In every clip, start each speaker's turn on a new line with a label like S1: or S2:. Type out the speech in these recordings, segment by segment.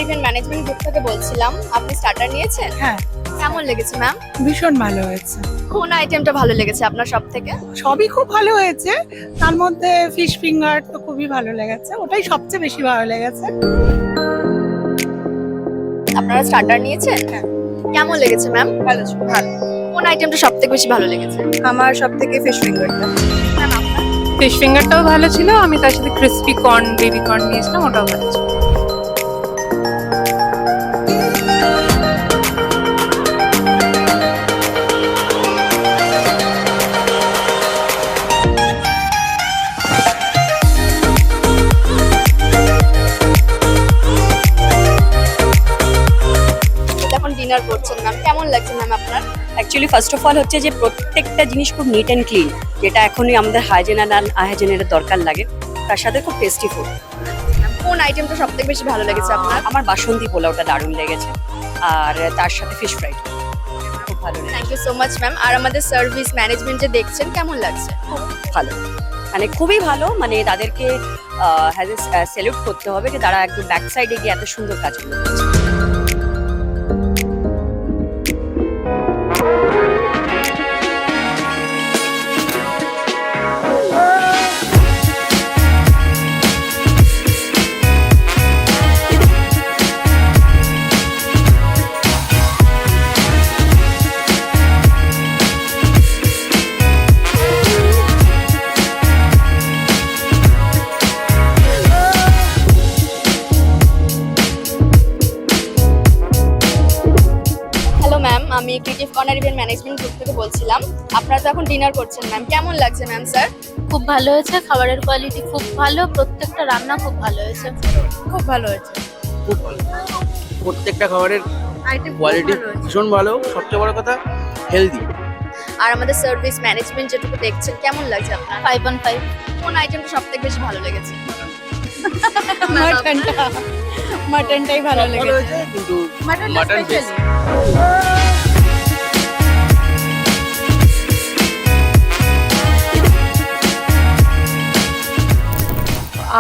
S1: Event management group থেকে বলছিলাম, আপনি স্টার্টার নিয়েছেন?
S2: হ্যাঁ,
S1: কেমন লেগেছে ম্যাম?
S2: ভীষণ ভালো হয়েছে।
S1: কোন আইটেমটা ভালো লেগেছে আপনার সব থেকে?
S2: সবই খুব ভালো হয়েছে, তার মধ্যে ফিশ ফিঙ্গার তো খুবই ভালো লেগেছে, ওটাই সবচেয়ে বেশি ভালো লেগেছে।
S1: আপনারা স্টার্টার নিয়েছেন?
S2: হ্যাঁ।
S1: কেমন লেগেছে ম্যাম?
S2: ভালো ভালো।
S1: কোন আইটেমটা সব থেকে বেশি ভালো লেগেছে?
S2: আমার সব থেকে ফিশ ফিঙ্গারটা।
S1: ম্যাম আপনার?
S3: ফিশ ফিঙ্গারটাও ভালো ছিল, আমি তার সাথে ক্রিসপি কর্ন, বেবি কর্ন নিয়েছিলাম, ওটাও ভালো ছিল।
S1: এখন ডিনার করছেন ম্যাম, কেমন লাগছে ম্যাম আপনার?
S4: অ্যাকচুয়ালি ফার্স্ট অফ অল হচ্ছে যে প্রত্যেকটা জিনিস খুব নিট অ্যান্ড ক্লিন, যেটা এখনই আমাদের হাইজেন অ্যান্ড আনহাইজেনের দরকার লাগে, তার সাথে খুব টেস্টি ফুড।
S1: কোন আইটেমটা সব থেকে বেশি ভালো লেগেছে আপনার?
S4: আমার বাসন্তী পোলাওটা দারুণ লেগেছে, আর তার সাথে ফিশ ফ্রাই খুব ভালো লেগেছে।
S1: Thank you so much ma'am. আর আমাদের সার্ভিস ম্যানেজমেন্ট যে দেখছেন কেমন লাগছে?
S4: ভালো, মানে খুবই ভালো, মানে তাদেরকে স্যালুট করতে হবে যে তারা একদম ব্যাক সাইডে গিয়ে এত সুন্দর কাজগুলো করছে।
S1: হ্যালো ম্যাম, আমি creative corner event management group থেকে বলছিলাম। আপনারা তো এখন ডিনার করছেন ম্যাম, কেমন লাগছে ম্যাম? স্যার
S5: খুব ভালো হয়েছে, খাবারের কোয়ালিটি খুব ভালো, প্রত্যেকটা রান্না খুব ভালো হয়েছে।
S1: খুব ভালো হয়েছে।
S6: খুব ভালো, প্রত্যেকটা খাবারের কোয়ালিটি ভীষণ ভালো, সবচেয়ে বড় কথা হেলদি।
S1: আর আমাদের সার্ভিস ম্যানেজমেন্ট যেটুকু দেখছেন কেমন লাগছে আপনার?
S5: 5/5।
S1: কোন আইটেমটা সব থেকে বেশি ভালো লেগেছে?
S2: মাটনটাই ভালো
S6: ভালো
S2: লেগেছে।
S6: হয়েছে, কিন্তু মাটন বেশি।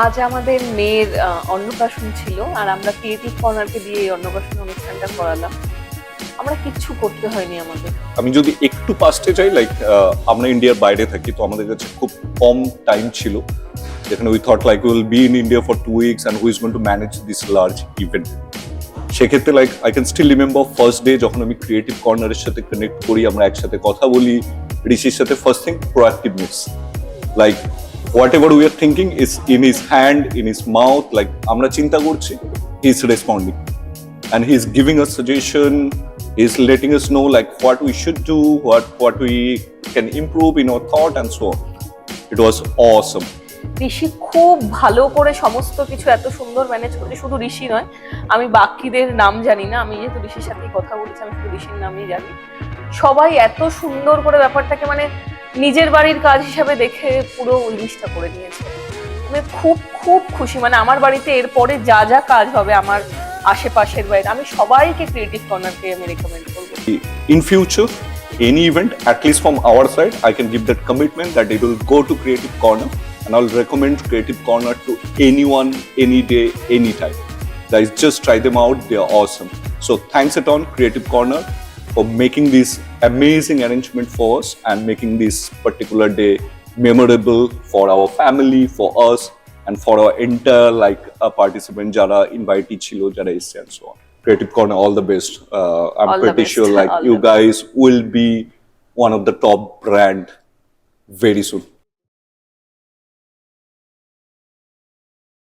S3: আজ আমাদের মেয়ের অন্নপ্রাশন ছিল, আর আমরা ক্রিয়েটিভ কর্নারকে দিয়ে এই অন্নপ্রাশন অনুষ্ঠানটা করালাম। আমরা কিচ্ছু করতে হয়নি আমাদের।
S7: আমি যদি একটু পাস্টে চাই, লাইক আমরা ইন্ডিয়ার বাইরে থাকি, তো আমাদের কাছে খুব কম টাইম ছিল, যেখানে we thought like will be in India for 2 weeks and who is going to manage this large event. সেক্ষেত্রে like I can still remember first day যখন আমি ক্রিয়েটিভ কর্নারের সাথে কানেক্ট করি, আমরা একসাথে কথা বলি ঋষির সাথে। First thing proactiveness, like whatever we are thinking is in his hand, in his mouth, like আমরা চিন্তা করছি, he is responding and he is giving us suggestion, he is letting us know like what we should do, what we can improve in our thought and so on. It was awesome.
S3: ঋষি খুব ভালো করে সমস্ত কিছু এত সুন্দর manage করেছে। শুধু ঋষি নয়, আমি বাকিদের নাম জানি না, আমি যেহেতু ঋষির সাথেই কথা বলেছি, আমি শুধু ঋষির নামই জানি। সবাই এত সুন্দর করে ব্যাপারটাকে মানে নিজের বাড়ির কাজ হিসাবে দেখে পুরো ওই জিনিসটা করে নিয়েছে। আমি খুব খুব খুশি, মানে আমার বাড়িতে এরপরে যা যা কাজ হবে আমার আশেপাশের বাইরে, আমি সবাইকে ক্রিয়েটিভ কর্নারকে আমি রেকমেন্ড করবো।
S7: In future, any event, at least from our side, I can give that commitment that it will go to Creative Corner, and I'll recommend Creative Corner to anyone, any day, anytime. Guys, just try them out, they are awesome. So thanks a ton, Creative Corner, for making this amazing arrangement for us and making this particular day memorable for our family, for us, and for our entire like participant jara invitee chilo jara esse and so on. Creative Corner, all the best. I'm
S3: All the
S7: pretty
S3: best.
S7: sure like
S3: All
S7: you
S3: the best.
S7: guys will be one of the top brand very soon.